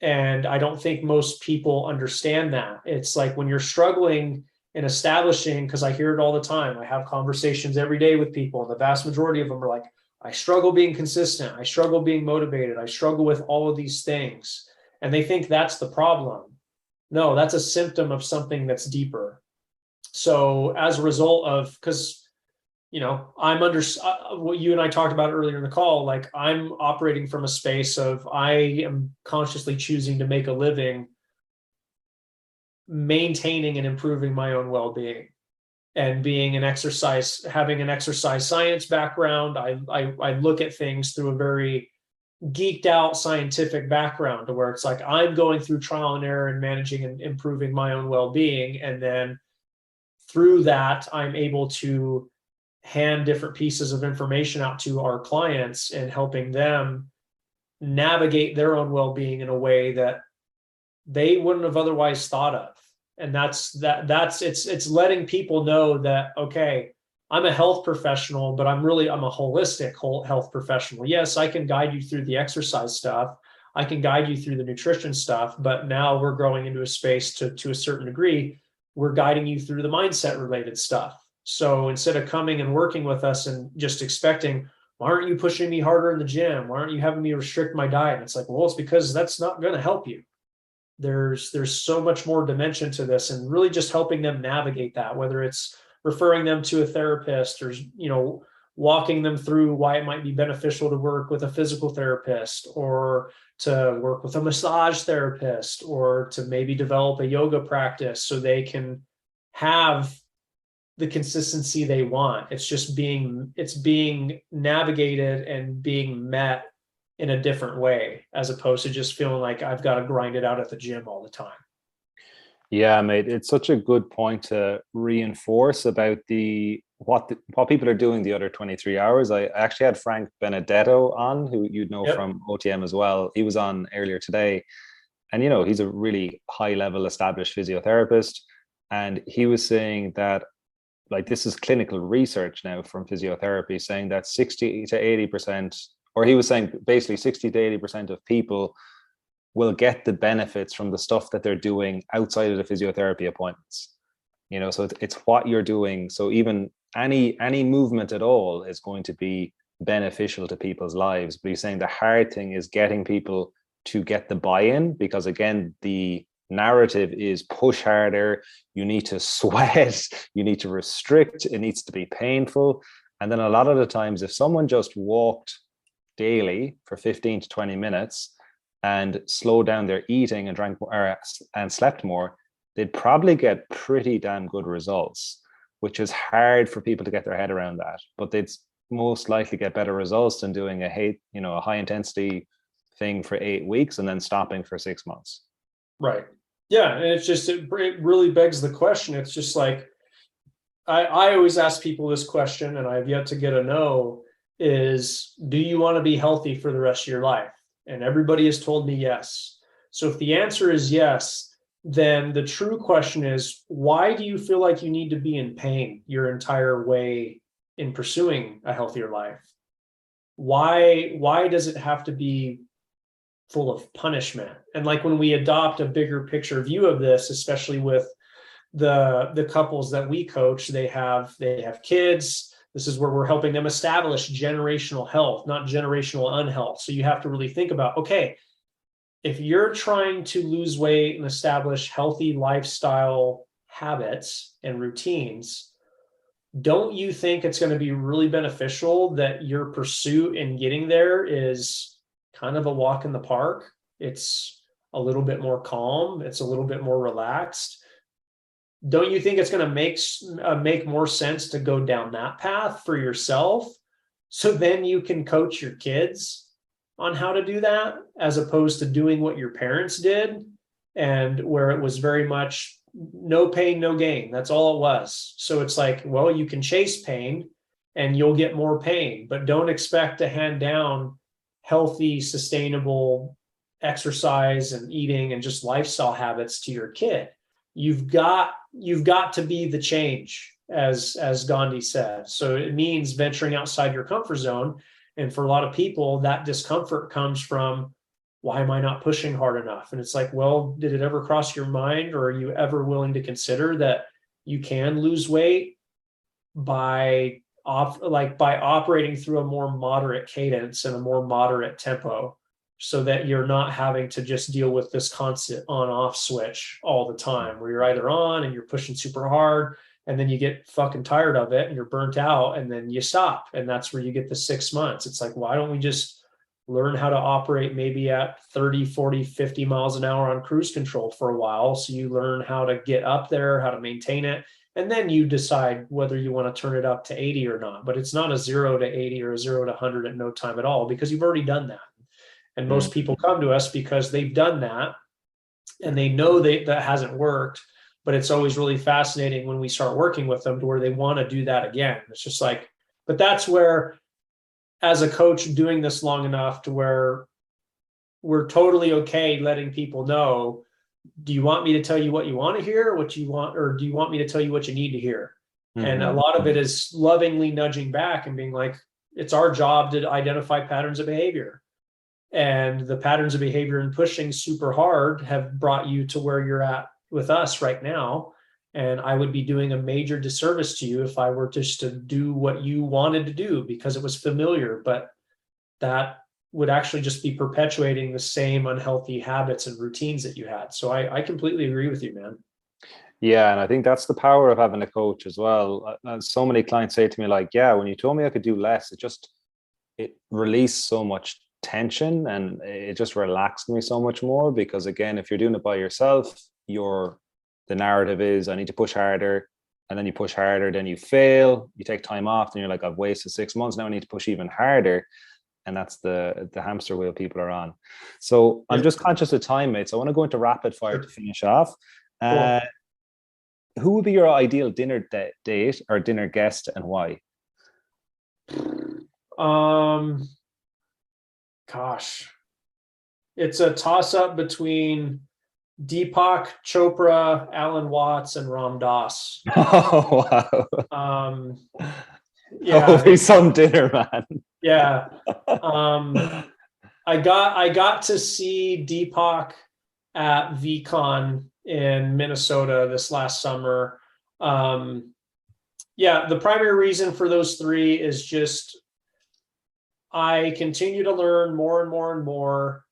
And I don't think most people understand that. It's like when you're struggling in establishing, because I hear it all the time. I have conversations every day with people, and the vast majority of them are like, I struggle being consistent. I struggle being motivated. I struggle with all of these things. And they think that's the problem. No, that's a symptom of something that's deeper. So as a result of, because I'm under what you and I talked about earlier in the call, like I'm operating from a space of I am consciously choosing to make a living maintaining and improving my own well-being, and having an exercise science background. I look at things through a very geeked out scientific background, to where it's like I'm going through trial and error and managing and improving my own well-being. And then through that, I'm able to hand different pieces of information out to our clients and helping them navigate their own well-being in a way that they wouldn't have otherwise thought of. And it's letting people know that, okay, I'm a health professional, but I'm a holistic health professional. Yes, I can guide you through the exercise stuff. I can guide you through the nutrition stuff, but now we're growing into a space to a certain degree. We're guiding you through the mindset related stuff. So instead of coming and working with us and just expecting, why aren't you pushing me harder in the gym? Why aren't you having me restrict my diet? And it's like, well, it's because that's not going to help you. There's so much more dimension to this, and really just helping them navigate that, whether it's referring them to a therapist, or, walking them through why it might be beneficial to work with a physical therapist, or to work with a massage therapist, or to maybe develop a yoga practice so they can have the consistency they want. It's being navigated and being met in a different way, as opposed to just feeling like I've got to grind it out at the gym all the time. Yeah, mate, it's such a good point to reinforce about what people are doing the other 23 hours. I actually had Frank Benedetto on, who you'd know Yep. from OTM as well. He was on earlier today, and he's a really high level established physiotherapist, and he was saying that, like, this is clinical research now from physiotherapy, saying that 60 to 80%, or he was saying basically 60 to 80% of people will get the benefits from the stuff that they're doing outside of the physiotherapy appointments. So it's what you're doing. So even any movement at all is going to be beneficial to people's lives. But he's saying the hard thing is getting people to get the buy-in, because again, the narrative is push harder, you need to sweat, you need to restrict, it needs to be painful. And then a lot of the times, if someone just walked daily for 15 to 20 minutes and slowed down their eating and drank more, and slept more, they'd probably get pretty damn good results, which is hard for people to get their head around that. But they'd most likely get better results than doing a high intensity thing for 8 weeks and then stopping for 6 months. Right. Yeah. And it really begs the question. It's just like, I always ask people this question, and I've yet to get a no, is, do you want to be healthy for the rest of your life? And everybody has told me yes. So if the answer is yes, then the true question is, why do you feel like you need to be in pain your entire way in pursuing a healthier life? Why does it have to be full of punishment? And like when we adopt a bigger picture view of this, especially with the couples that we coach, they have kids. This is where we're helping them establish generational health, not generational unhealth. So you have to really think about, okay, if you're trying to lose weight and establish healthy lifestyle habits and routines, don't you think it's going to be really beneficial that your pursuit in getting there is kind of a walk in the park? It's a little bit more calm. It's a little bit more relaxed. Don't you think it's going to make more sense to go down that path for yourself? So then you can coach your kids on how to do that, as opposed to doing what your parents did, and where it was very much no pain, no gain. That's all it was. So it's like, well, you can chase pain and you'll get more pain, but don't expect to hand down healthy, sustainable exercise and eating and just lifestyle habits to your kid. You've got to be the change, as Gandhi said. So it means venturing outside your comfort zone. And for a lot of people, that discomfort comes from, why am I not pushing hard enough? And it's like, well, did it ever cross your mind, or are you ever willing to consider that you can lose weight by operating through a more moderate cadence and a more moderate tempo, so that you're not having to just deal with this constant on-off switch all the time, where you're either on and you're pushing super hard, and then you get fucking tired of it and you're burnt out, and then you stop. And that's where you get the 6 months. It's like, why don't we just learn how to operate maybe at 30, 40, 50 miles an hour on cruise control for a while, so you learn how to get up there, how to maintain it, and then you decide whether you want to turn it up to 80 or not. But it's not a 0 to 80 or a 0 to 100 at no time at all, because you've already done that. And most people come to us because they've done that and they know that hasn't worked. But it's always really fascinating when we start working with them to where they want to do that again. It's just like, but that's where, as a coach doing this long enough to where we're totally okay letting people know, do you want me to tell you what you want to hear, what you want, or do you want me to tell you what you need to hear? And a lot of it is lovingly nudging back and being like, it's our job to identify patterns of behavior. And the patterns of behavior and pushing super hard have brought you to where you're at with us right now. And I would be doing a major disservice to you if I were just to do what you wanted to do because it was familiar, but that would actually just be perpetuating the same unhealthy habits and routines that you had. So I completely agree with you, man. Yeah, and I think that's the power of having a coach as well. So many clients say to me, like, yeah, when you told me I could do less, it released so much tension, and it just relaxed me so much more, because again, if you're doing it by yourself, the narrative is, I need to push harder, and then you push harder, then you fail, you take time off, and you're like, I've wasted 6 months, now I need to push even harder. And that's the hamster wheel people are on. So I'm just conscious of time, mate, so I want to go into rapid fire to finish off. Cool. Who would be your ideal dinner date or dinner guest, and why? Gosh, it's a toss-up between Deepak Chopra, Alan Watts, and Ram Dass. Oh, wow. Yeah, that'll be some dinner, man. Yeah. I got to see Deepak at VCon in Minnesota this last summer. Yeah, the primary reason for those three is just I continue to learn more and more and more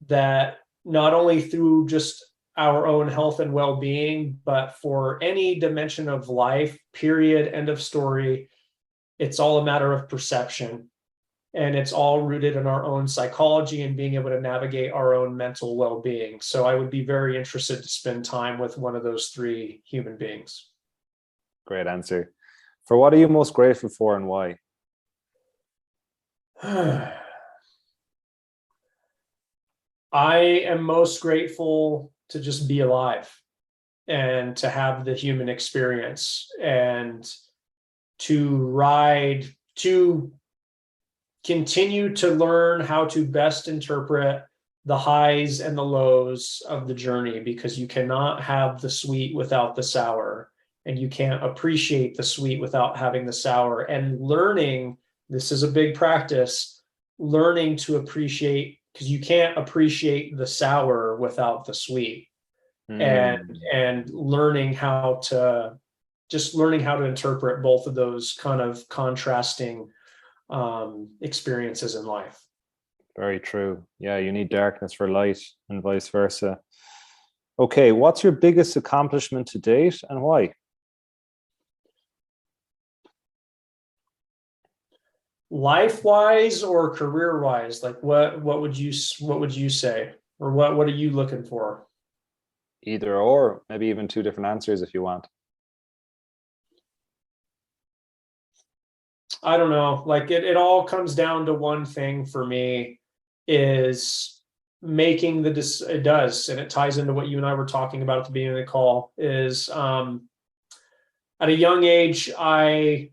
that not only through just our own health and well-being, but for any dimension of life, period, end of story, it's all a matter of perception. And it's all rooted in our own psychology and being able to navigate our own mental well-being. So I would be very interested to spend time with one of those three human beings. Great answer. For what are you most grateful for, and why? I am most grateful to just be alive and to have the human experience and to continue to learn how to best interpret the highs and the lows of the journey, because you cannot have the sweet without the sour, and you can't appreciate the sweet without having the sour. And learning, this is a big practice, learning to appreciate, because you can't appreciate the sour without the sweet. And learning how to interpret both of those kind of contrasting experiences in life. Very true. Yeah, you need darkness for light and vice versa. Okay, what's your biggest accomplishment to date and why? Life-wise or career-wise? Like what would you say? Or what are you looking for? Either or, maybe even two different answers if you want. I don't know. Like it all comes down to one thing for me, is making it does, and it ties into what you and I were talking about at the beginning of the call, is at a young age, I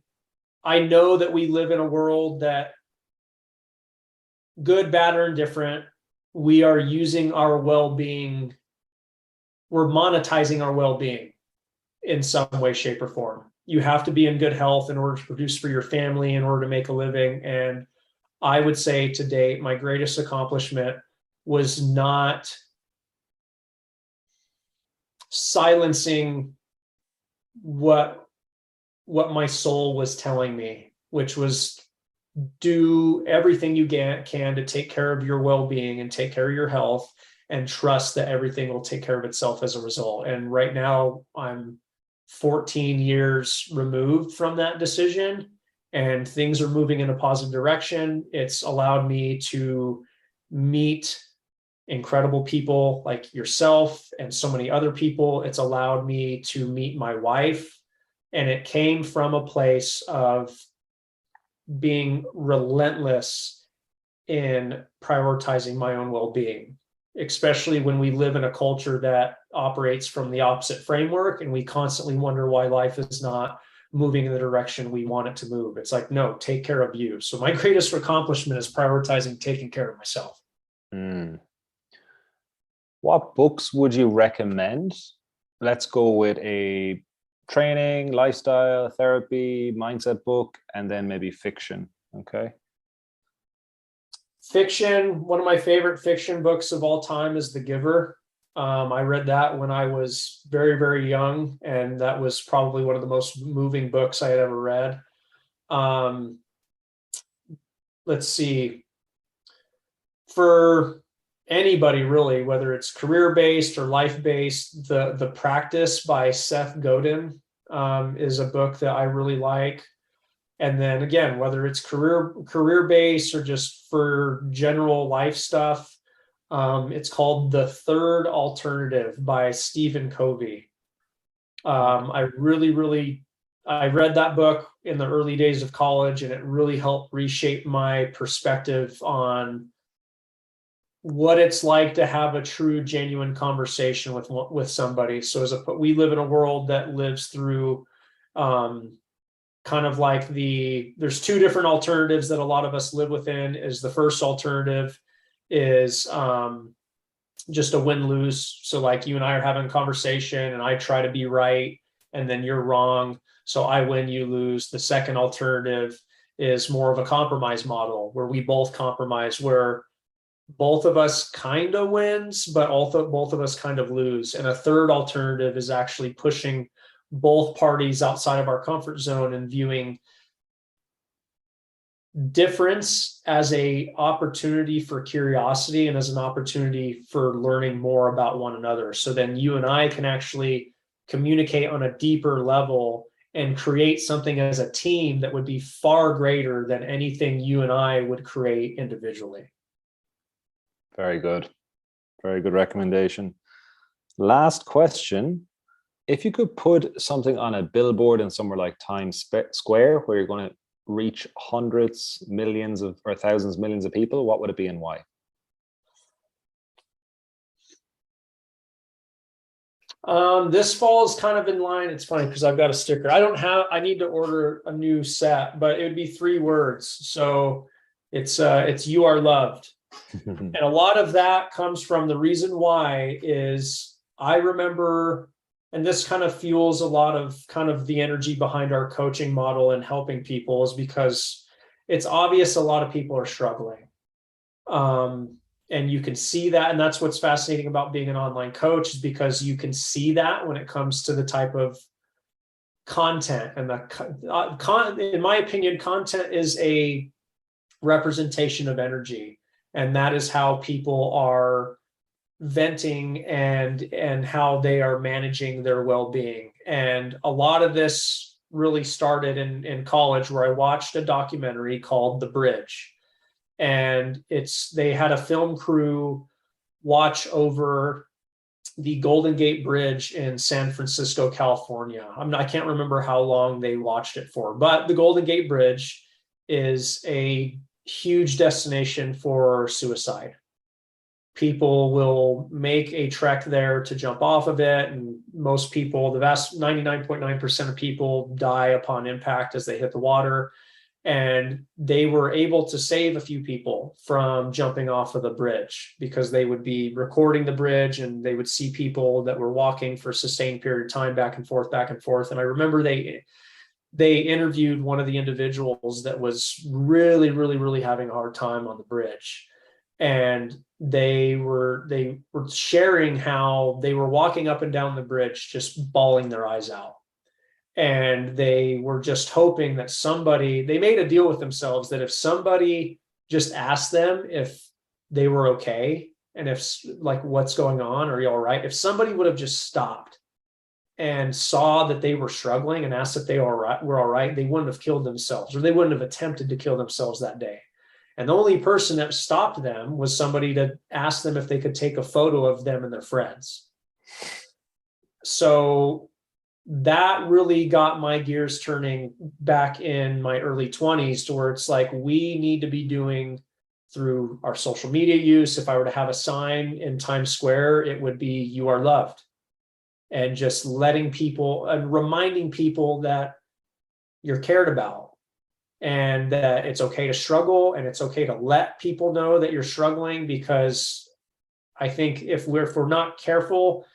know that we live in a world that, good, bad, or indifferent, we are using our well-being, we're monetizing our well-being in some way, shape, or form. You have to be in good health in order to produce for your family, in order to make a living. And I would say to date, my greatest accomplishment was not silencing what my soul was telling me, which was do everything you can to take care of your well-being and take care of your health, and trust that everything will take care of itself as a result. And right now I'm 14 years removed from that decision, and things are moving in a positive direction. It's allowed me to meet incredible people like yourself and so many other people. It's allowed me to meet my wife, and it came from a place of being relentless in prioritizing my own well-being, especially when we live in a culture that operates from the opposite framework, and we constantly wonder why life is not moving in the direction we want it to move. It's like, no, take care of you. So my greatest accomplishment is prioritizing taking care of myself. What books would you recommend? Let's go with a training, lifestyle, therapy, mindset book, and then maybe fiction. Okay. Fiction, one of my favorite fiction books of all time is The Giver. I read that when I was very, very young, and that was probably one of the most moving books I had ever read. Let's see. For anybody really, whether it's career-based or life-based, The Practice by Seth Godin is a book that I really like. And then again, whether it's career-based or just for general life stuff, it's called The Third Alternative by Stephen Covey. I read that book in the early days of college, and it really helped reshape my perspective on what it's like to have a true, genuine conversation with somebody. So we live in a world that lives through kind of like there's two different alternatives that a lot of us live within. Is the first alternative is just a win-lose. So like you and I are having a conversation, and I try to be right, and then you're wrong. So I win, you lose. The second alternative is more of a compromise model, where we both compromise, where both of us kind of wins, but also both of us kind of lose. And a third alternative is actually pushing both parties outside of our comfort zone and viewing difference as a opportunity for curiosity and as an opportunity for learning more about one another. So then you and I can actually communicate on a deeper level and create something as a team that would be far greater than anything you and I would create individually. Very good. Very good recommendation. Last question. If you could put something on a billboard in somewhere like Times Square, where you're going to reach hundreds, millions of, or thousands, millions of people, what would it be and why? This falls kind of in line. It's funny because I've got a sticker. I need to order a new set, but it would be 3 words. So it's you are loved. And a lot of that comes from the reason why is I remember, and this kind of fuels a lot of kind of the energy behind our coaching model and helping people, is because it's obvious a lot of people are struggling. And you can see that. And that's what's fascinating about being an online coach, is because you can see that when it comes to the type of content. And in my opinion, content is a representation of energy. And that is how people are venting and how they are managing their well-being. And a lot of this really started in college, where I watched a documentary called The Bridge. And they had a film crew watch over the Golden Gate Bridge in San Francisco, California. I can't remember how long they watched it for, but the Golden Gate Bridge is a huge destination for suicide. People will make a trek there to jump off of it, and most people, the vast 99.9% of people, die upon impact as they hit the water. And they were able to save a few people from jumping off of the bridge, because they would be recording the bridge and they would see people that were walking for a sustained period of time back and forth, back and forth. And I remember they interviewed one of the individuals that was really, really, really having a hard time on the bridge. And they were sharing how they were walking up and down the bridge, just bawling their eyes out. And they were just hoping that they made a deal with themselves that if somebody just asked them if they were okay, and if, like, what's going on, are you all right? If somebody would have just stopped and saw that they were struggling and asked if they were all right, they wouldn't have killed themselves, or they wouldn't have attempted to kill themselves that day. And the only person that stopped them was somebody to ask them if they could take a photo of them and their friends. So that really got my gears turning back in my early 20s, to where it's like, we need to be doing, through our social media use, if I were to have a sign in Times Square, it would be "You are loved." And just letting people and reminding people that you're cared about, and that it's okay to struggle, and it's okay to let people know that you're struggling. Because I think if we're not careful,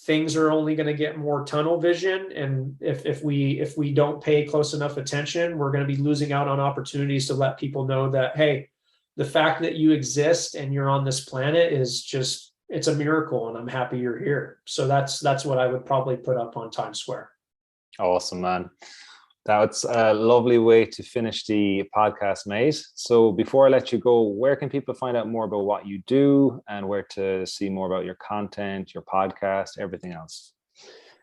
things are only going to get more tunnel vision. And if we don't pay close enough attention, we're going to be losing out on opportunities to let people know that, hey, the fact that you exist and you're on this planet is just, it's a miracle, and I'm happy you're here. So that's what I would probably put up on Times Square. Awesome, man. That's a lovely way to finish the podcast, mate. So before I let you go, where can people find out more about what you do, and where to see more about your content, your podcast, everything else?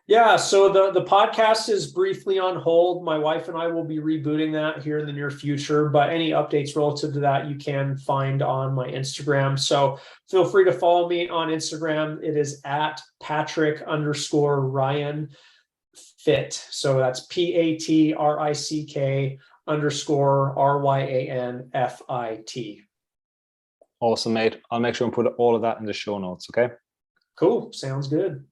Yeah, so the podcast is briefly on hold. My wife and I will be rebooting that here in the near future, but any updates relative to that you can find on my Instagram. So feel free to follow me on Instagram. It is at Patrick_Ryan Fit. So that's PATRICK_RYANFIT. Awesome, mate. I'll make sure and put all of that in the show notes. Okay. Cool. Sounds good.